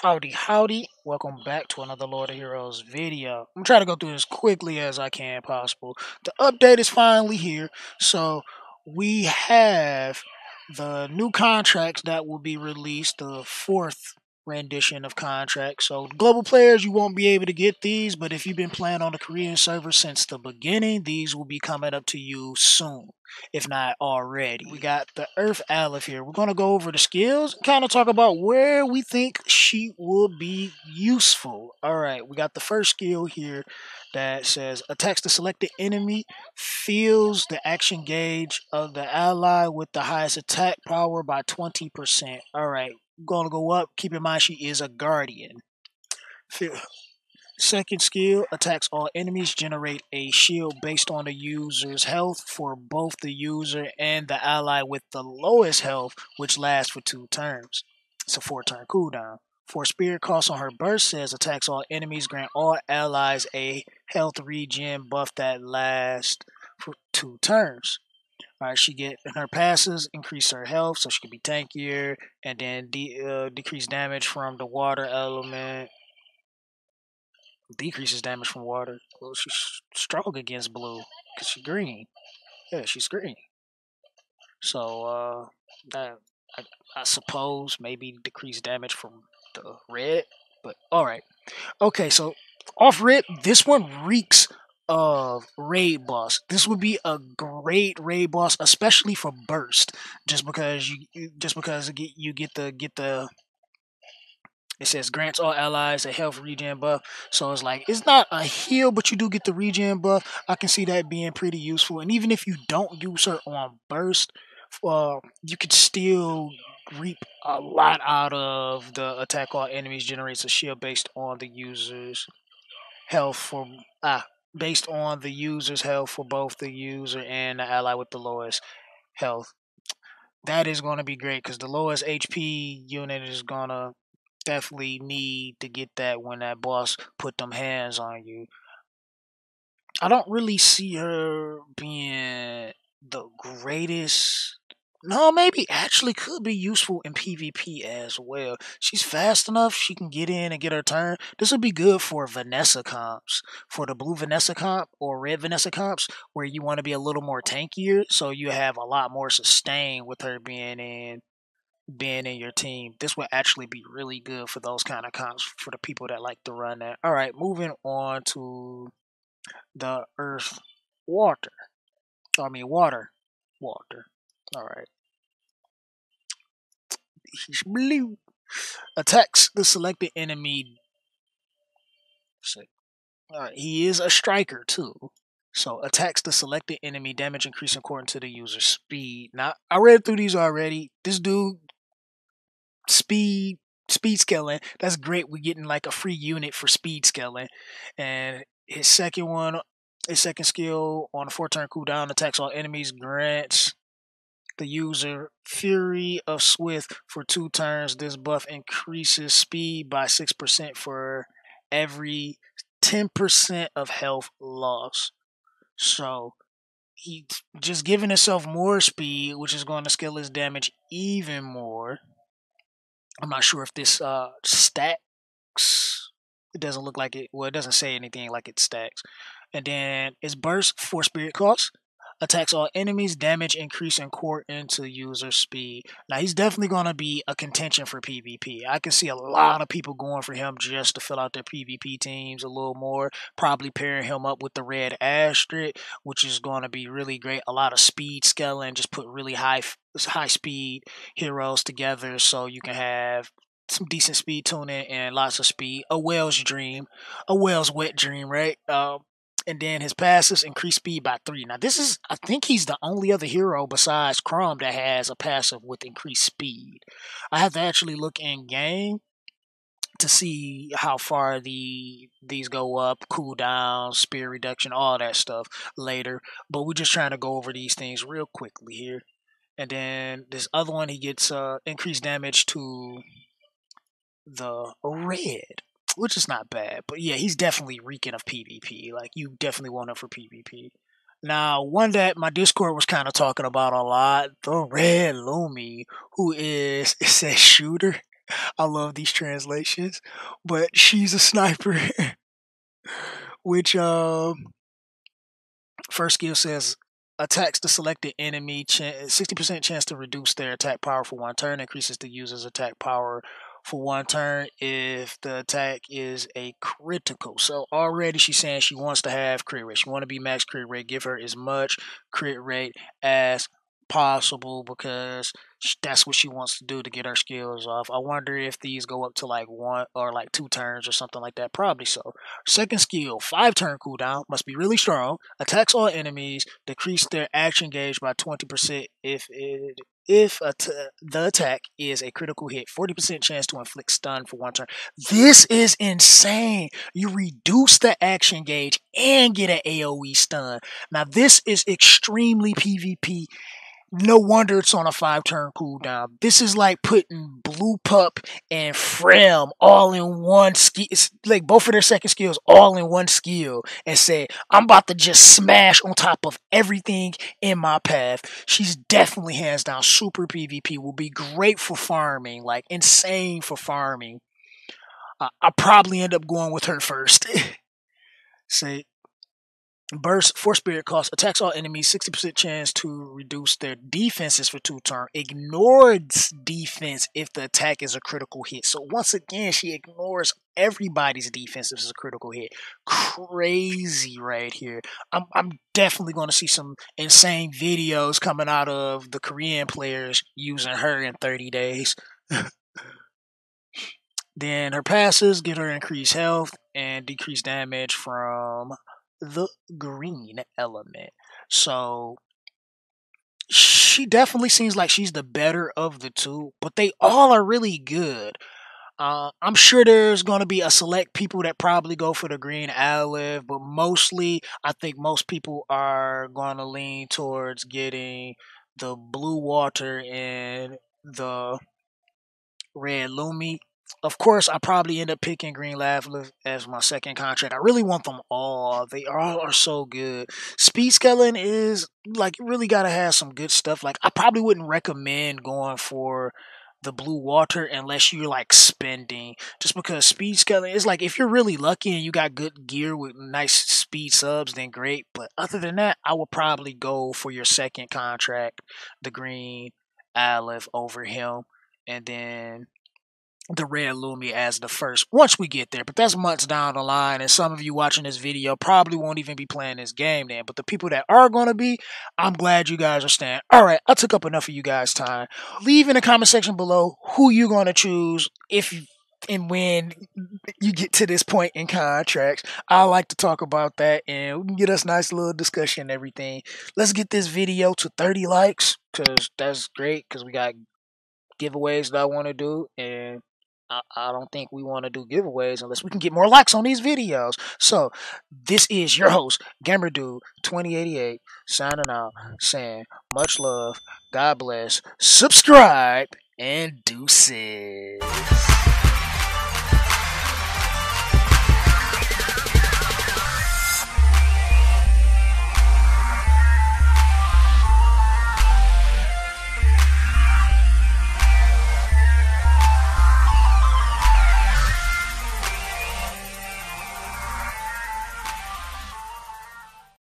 Howdy, howdy. Welcome back to another Lord of Heroes video. I'm trying to go through this quickly as I can possible. The update is finally here. So we have the new contracts that will be released, the fourth rendition of contracts. So global players, you won't be able to get these, but if you've been playing on the Korean server since the beginning, these will be coming up to you soon, if not already. We got the Earth Alev here. We're going to go over the skills and kind of talk about where we think she will be useful. Alright, we got the first skill here that says attacks the selected enemy, fills the action gauge of the ally with the highest attack power by 20%. Alright, going to go up. Keep in mind she is a guardian. Second skill, attacks all enemies, generate a shield based on the user's health for both the user and the ally with the lowest health, which lasts for 2 turns. It's a 4-turn cooldown. For spirit cost on her burst says attacks all enemies, grant all allies a health regen buff that lasts for 2 turns. Alright, she get her passes, increase her health so she can be tankier, and then decrease damage from the water element. Decreases damage from water. Well, she's strong against blue because she's green. Yeah, she's green. So, I, I suppose maybe decrease damage from the red. But alright. Okay, so off rip, this one reeks of raid boss. This would be a great raid boss, especially for burst, just because you get the it says grants all allies a health regen buff. So it's like, it's not a heal, but you do get the regen buff. I can see that being pretty useful. And even if you don't use her on burst, you could still reap a lot out of the attack all enemies generates a shield based on the user's health for based on the user's health for both the user and the ally with the lowest health. That is going to be great because the lowest HP unit is going to definitely need to get that when that boss put them hands on you. I don't really see her being the greatest. No, maybe actually could be useful in PvP as well. She's fast enough, she can get in and get her turn. This would be good for Vanessa comps. For the blue Vanessa comp or red Vanessa comps, where you want to be a little more tankier, so you have a lot more sustain with her being in your team. This would actually be really good for those kind of comps for the people that like to run that. All right, moving on to the Earth Water. I mean water. Water. All right. He's blue. Attacks the selected enemy. All right, he is a striker too. So attacks the selected enemy, damage increase according to the user's speed. Now I read through these already. This dude speed scaling. That's great. We're getting like a free unit for speed scaling. And his second skill on a 4-turn cooldown, attacks all enemies, grants the user Fury of Swift for 2 turns. This buff increases speed by 6% for every 10% of health loss. So he's just giving himself more speed, which is going to scale his damage even more. I'm not sure if this stacks. It doesn't look like it. Well, it doesn't say anything like it stacks. And then it's burst for spirit cost. Attacks all enemies, damage increase and core into user speed. Now he's definitely gonna be a contention for PvP. I can see a lot of people going for him just to fill out their PvP teams a little more. Probably pairing him up with the red asterisk, which is gonna be really great. A lot of speed scaling, just put really high speed heroes together so you can have some decent speed tuning and lots of speed. A whale's dream, a whale's wet dream, right? And then his passes increase speed by 3. Now this is, I think he's the only other hero besides Chrome that has a passive with increased speed. I have to actually look in game to see how far these go up, cooldown, speed reduction, all that stuff later. But we're just trying to go over these things real quickly here. And then this other one, he gets increased damage to the red, which is not bad. But yeah, he's definitely reeking of PvP. Like, you definitely want him for PvP. Now, one that my Discord was kind of talking about a lot, the red Lumie, who is, it says shooter. I love these translations. But she's a sniper, which first skill says attacks the selected enemy 60% chance to reduce their attack power for one turn, increases the user's attack power for one turn if the attack is a critical. So already she's saying she wants to have crit rate. She want to be max crit rate. Give her as much crit rate as possible because that's what she wants to do to get her skills off. I wonder if these go up to like one or like 2 turns or something like that. Probably so. Second skill, 5 turn cooldown, must be really strong. Attacks all enemies, decrease their action gauge by 20% the attack is a critical hit. 40% chance to inflict stun for one turn. This is insane. You reduce the action gauge and get an AoE stun. Now this is extremely PvP. No wonder it's on a 5 turn cooldown. This is like putting Blue Pup and Frem all in one skill. It's like both of their second skills all in one skill and say, I'm about to just smash on top of everything in my path. She's definitely hands down super PvP. Will be great for farming, like insane for farming. I'll probably end up going with her first. Say, Burst, Force Spirit cost, attacks all enemies, 60% chance to reduce their defenses for 2 turns. Ignores defense if the attack is a critical hit. So once again, she ignores everybody's defense if it's a critical hit. Crazy right here. I'm definitely going to see some insane videos coming out of the Korean players using her in 30 days. Then her passes get her increased health and decreased damage from the green element. So she definitely seems like she's the better of the two, but they all are really good. I'm sure there's going to be a select people that probably go for the green Alev, but mostly I think most people are going to lean towards getting the blue water and the red Lumie. Of course, I probably end up picking Green Lavender as my second contract. I really want them all. They all are so good. Speed Skeleton is like you really gotta have some good stuff. Like I probably wouldn't recommend going for the blue water unless you're like spending. Just because Speed Skeleton is like if you're really lucky and you got good gear with nice speed subs, then great. But other than that, I would probably go for your second contract, the green Alev over him, and then the red Lumie as the first once we get there. But that's months down the line, and some of you watching this video probably won't even be playing this game then. But the people that are going to be, I'm glad you guys are staying. Alright, I took up enough of you guys' time. Leave in the comment section below who you're going to choose if and when you get to this point in contracts. I like to talk about that and we can get us nice little discussion and everything. Let's get this video to 30 likes because that's great because we got giveaways that I want to do, and I don't think we want to do giveaways unless we can get more likes on these videos. So, this is your host, GamerDude2088, signing out, saying much love, God bless, subscribe, and deuces.